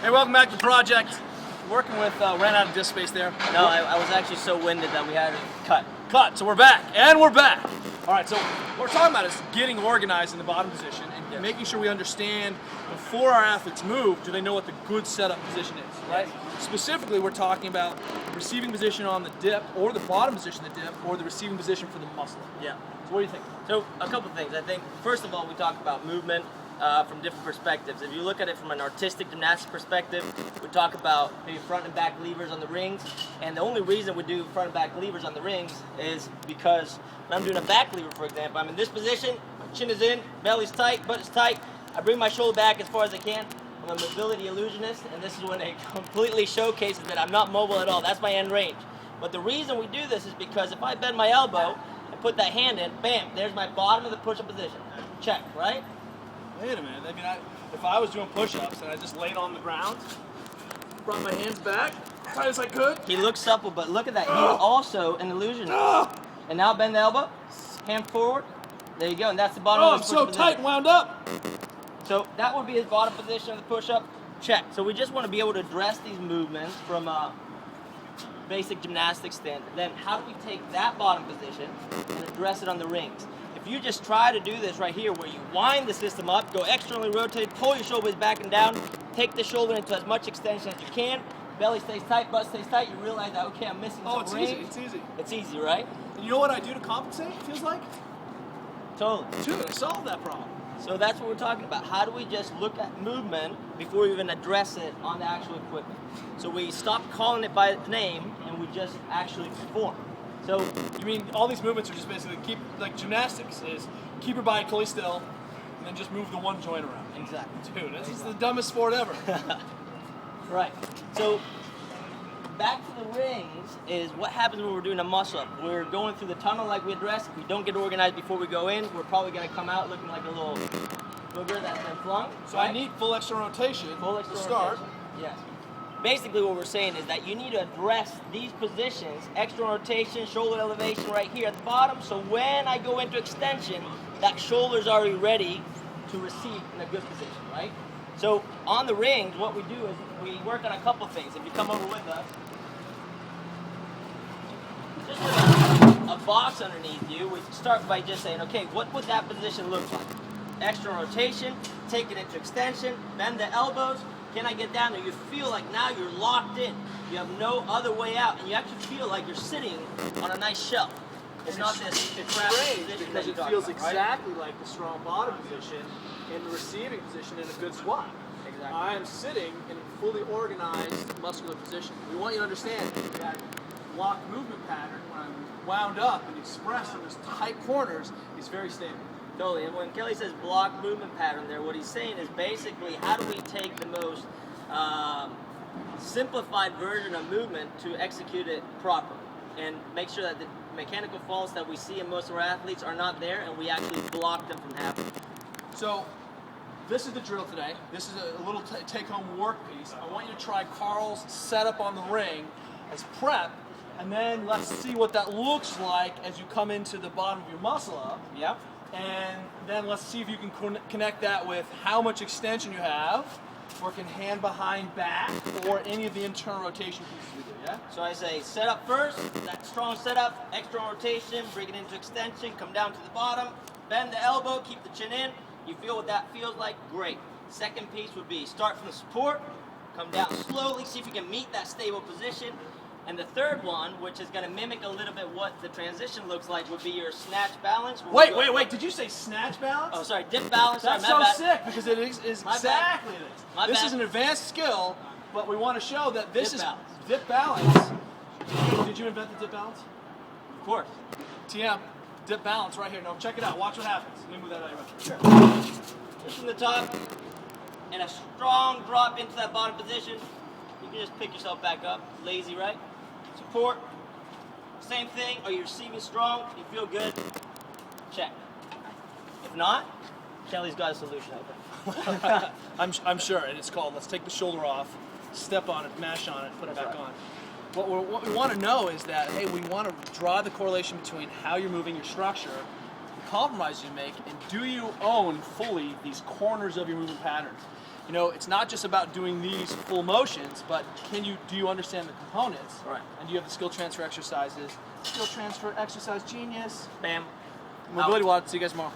Hey, welcome back to the project. Working with, ran out of disk space there. No, I was actually so winded that we had to cut. So we're back, and we're back. All right, so what we're talking about is getting organized in the bottom position and making sure we understand before our athletes move, do they know what the good setup position is, right? Yes. Specifically, we're talking about the receiving position on the dip, or the bottom position of the dip, or the receiving position for the muscle. Yeah. So what do you think? So a couple things. I think, first of all, we talk about movement from different perspectives. If you look at it from an artistic gymnastics perspective, we talk about maybe front and back levers on the rings, and the only reason we do front and back levers on the rings is because when I'm doing a back lever, for example, I'm in this position, my chin is in, belly's tight, butt is tight, I bring my shoulder back as far as I can. I'm a mobility illusionist, and this is when it completely showcases that I'm not mobile at all. That's my end range. But the reason we do this is because if I bend my elbow and put that hand in, bam, there's my bottom of the push-up position. Check, right? Wait a minute. I mean, if I was doing push-ups and I just laid on the ground, brought my hands back as high as I could. He looks supple, but look at that. He's also an illusionist. And now bend the elbow, hand forward. There you go, and that's the bottom of the push-up position. I'm so tight and wound up. So that would be his bottom position of the push-up. Check. So we just want to be able to address these movements from a basic gymnastics standard. Then how do we take that bottom position and address it on the rings? If you just try to do this right here, where you wind the system up, go externally rotate, pull your shoulders back and down, take the shoulder into as much extension as you can, belly stays tight, butt stays tight, you realize that, okay, I'm missing some range. It's easy. It's easy, right? And you know what I do to compensate, it feels like? Totally. Dude, I solved that problem. So that's what we're talking about. How do we just look at movement before we even address it on the actual equipment? So we stop calling it by its name and we just actually perform. So you mean all these movements are just basically like gymnastics is keep your body totally still and then just move the one joint around. Exactly. Dude, this is the dumbest sport ever. Right. So back to the rings is what happens when we're doing a muscle-up. We're going through the tunnel like we addressed. If we don't get organized before we go in, we're probably going to come out looking like a little booger that's been flung. So right? I need full external rotation to start. Yes. Basically what we're saying is that you need to address these positions, external rotation, shoulder elevation right here at the bottom, so when I go into extension, that shoulder's already ready to receive in a good position, right? So on the rings, what we do is we work on a couple things. If you come over with us, just with a box underneath you, we start by just saying, okay, what would that position look like? External rotation, take it into extension, bend the elbows. Can I get down there? You feel like now you're locked in. You have no other way out, and you actually feel like you're sitting on a nice shelf. It's not this crap position because it feels exactly like the strong bottom position and the receiving position in a good squat. Exactly. I am sitting in a fully organized muscular position. We want you to understand that block movement pattern when I'm wound up and expressed in those tight corners is very stable. Totally, and when Kelly says block movement pattern there, what he's saying is basically how do we take the most simplified version of movement to execute it properly and make sure that the mechanical faults that we see in most of our athletes are not there and we actually block them from happening. So this is the drill today. This is a little take-home work piece. I want you to try Carl's setup on the ring as prep, and then let's see what that looks like as you come into the bottom of your muscle up. Yep. And then let's see if you can connect that with how much extension you have, working hand behind back, or any of the internal rotation pieces we do, yeah? So I say set up first, that strong setup, external rotation, bring it into extension, come down to the bottom, bend the elbow, keep the chin in. You feel what that feels like? Great. Second piece would be start from the support, come down slowly, see if you can meet that stable position. And the third one, which is going to mimic a little bit what the transition looks like, would be your snatch balance. Wait, did you say snatch balance? Oh, sorry, dip balance. That's sorry, so sick, because it is exactly this. This is an advanced skill, but we want to show that this is dip balance. Did you invent the dip balance? Of course. TM, dip balance right here. No, check it out. Watch what happens. Let me move that out of your way. Sure. Just from the top, and a strong drop into that bottom position. You can just pick yourself back up. Lazy, right? Support. Same thing. Are you receiving strong? You feel good? Check. If not, Kelly's got a solution out there. I'm sure, and it's called let's take the shoulder off, step on it, mash on it, put it back on. What we want to know is that, hey, we want to draw the correlation between how you're moving your structure, the compromise you make, and do you own fully these corners of your movement patterns. you know, it's not just about doing these full motions, but do you understand the components? Right. And do you have the skill transfer exercises? Skill transfer exercise genius. Bam. MobilityWOD. See you guys tomorrow.